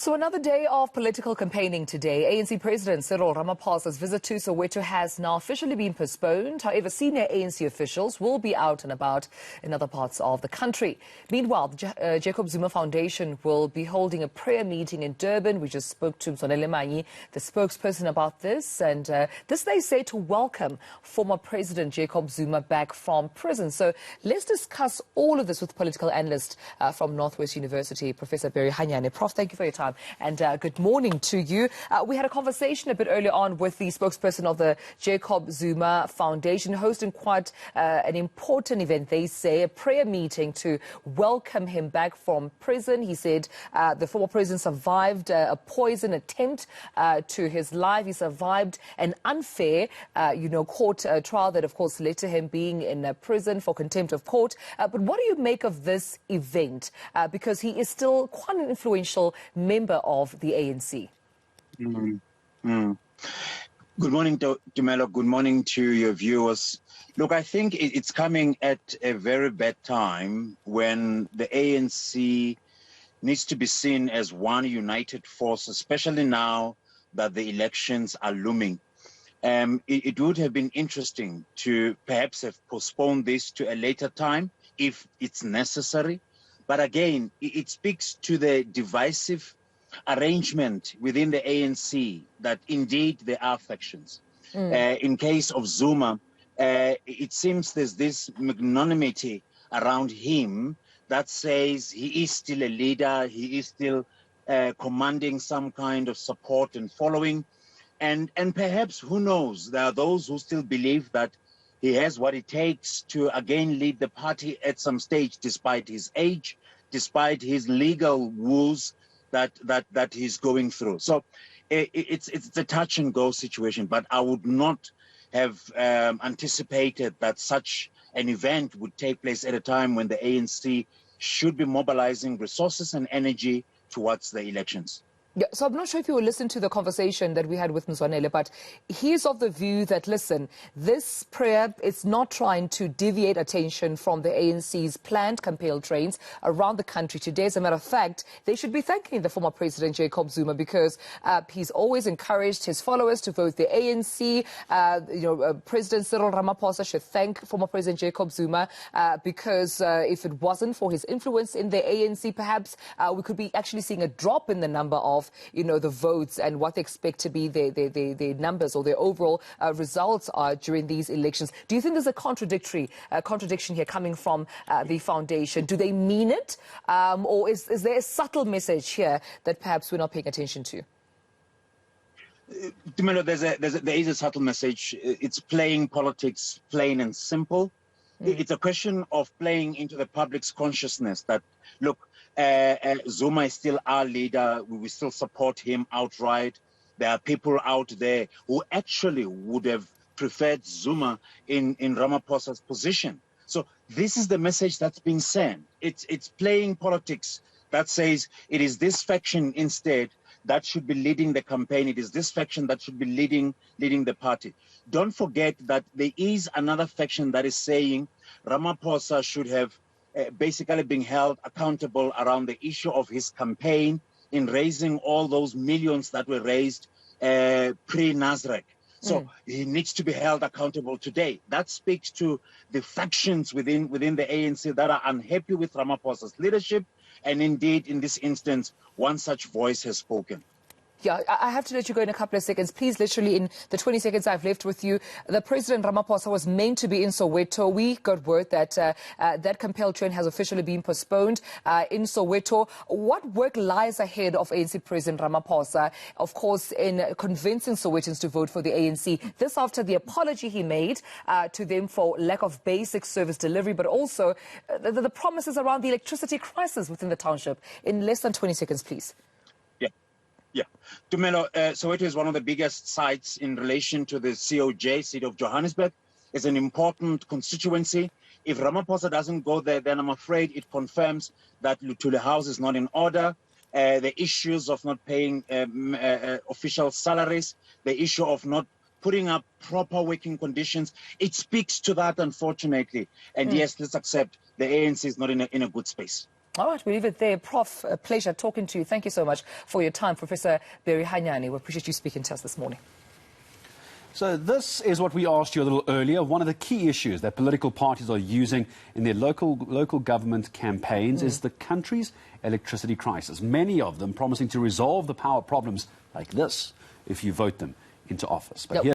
So another day of political campaigning today. ANC President Cyril Ramaphosa's visit to Soweto has now officially been postponed. However, senior ANC officials will be out and about in other parts of the country. Meanwhile, the Jacob Zuma Foundation will be holding a prayer meeting in Durban. We just spoke to the spokesperson, about this. And this, they say, to welcome former President Jacob Zuma back from prison. So let's discuss all of this with political analyst from Northwest University, Professor Hanyane. Prof, thank you for your time. And good morning to you. We had a conversation a bit earlier on with the spokesperson of the Jacob Zuma Foundation, hosting quite an important event, they say, a prayer meeting to welcome him back from prison. He said the former president survived a poison attempt to his life. He survived an unfair, court trial that, of course, led to him being in prison for contempt of court. But what do you make of this event? Because he is still quite an influential member of the ANC. Good morning, Dumelo. Good morning to your viewers. Look, I think it's coming at a very bad time when the ANC needs to be seen as one united force, especially now that the elections are looming. It would have been interesting to perhaps have postponed this to a later time if it's necessary. But again, it speaks to the divisive arrangement within the ANC that indeed there are factions. In case of Zuma, it seems there's this magnanimity around him that says he is still a leader, he is still commanding some kind of support and following. And perhaps, who knows, there are those who still believe that he has what it takes to again lead the party at some stage, despite his age, despite his legal woes that he's going through. So it's a touch and go situation, but I would not have anticipated that such an event would take place at a time when the ANC should be mobilizing resources and energy towards the elections. Yeah, so I'm not sure if you will listen to the conversation that we had with Mzwanele, but he's of the view that, listen, this prayer is not trying to deviate attention from the ANC's planned campaign trains around the country today. As a matter of fact, they should be thanking the former President Jacob Zuma because he's always encouraged his followers to vote the ANC. President Cyril Ramaphosa should thank former President Jacob Zuma because if it wasn't for his influence in the ANC, perhaps we could be actually seeing a drop in the number of the votes and what they expect to be the numbers or their overall results are during these elections. Do you think there's a contradiction here coming from the foundation? Do they mean it? Or is there a subtle message here that perhaps we're not paying attention to? Dumelo, there is a subtle message. It's playing politics plain and simple. It's a question of playing into the public's consciousness that, look, Zuma is still our leader. We will still support him outright. There are people out there who actually would have preferred Zuma in Ramaphosa's position. So this is the message that's being sent. It's playing politics that says it is this faction instead that should be leading the campaign. It is this faction that should be leading the party. Don't forget that there is another faction that is saying Ramaphosa should have basically being held accountable around the issue of his campaign in raising all those millions that were raised pre-Nasrec. So he needs to be held accountable today. That speaks to the factions within the ANC that are unhappy with Ramaphosa's leadership. And indeed, in this instance, one such voice has spoken. Yeah, I have to let you go in a couple of seconds. Please, literally in the 20 seconds I've left with you, the President Ramaphosa was meant to be in Soweto. We got word that that compelled train has officially been postponed in Soweto. What work lies ahead of ANC President Ramaphosa, of course, in convincing Sowetans to vote for the ANC? This after the apology he made to them for lack of basic service delivery, but also the promises around the electricity crisis within the township. In less than 20 seconds, please. Yeah, Dumelo, Soweto is one of the biggest sites in relation to the COJ, City of Johannesburg. It's an important constituency. If Ramaphosa doesn't go there, then I'm afraid it confirms that Lutuli House is not in order. The issues of not paying official salaries, the issue of not putting up proper working conditions, it speaks to that, unfortunately. And yes, let's accept the ANC is not in a good space. All right, we leave it there. Prof, a pleasure talking to you. Thank you so much for your time. Professor Barry Hanyane, we appreciate you speaking to us this morning. So this is what we asked you a little earlier. One of the key issues that political parties are using in their local government campaigns is the country's electricity crisis. Many of them promising to resolve the power problems like this if you vote them into office. But here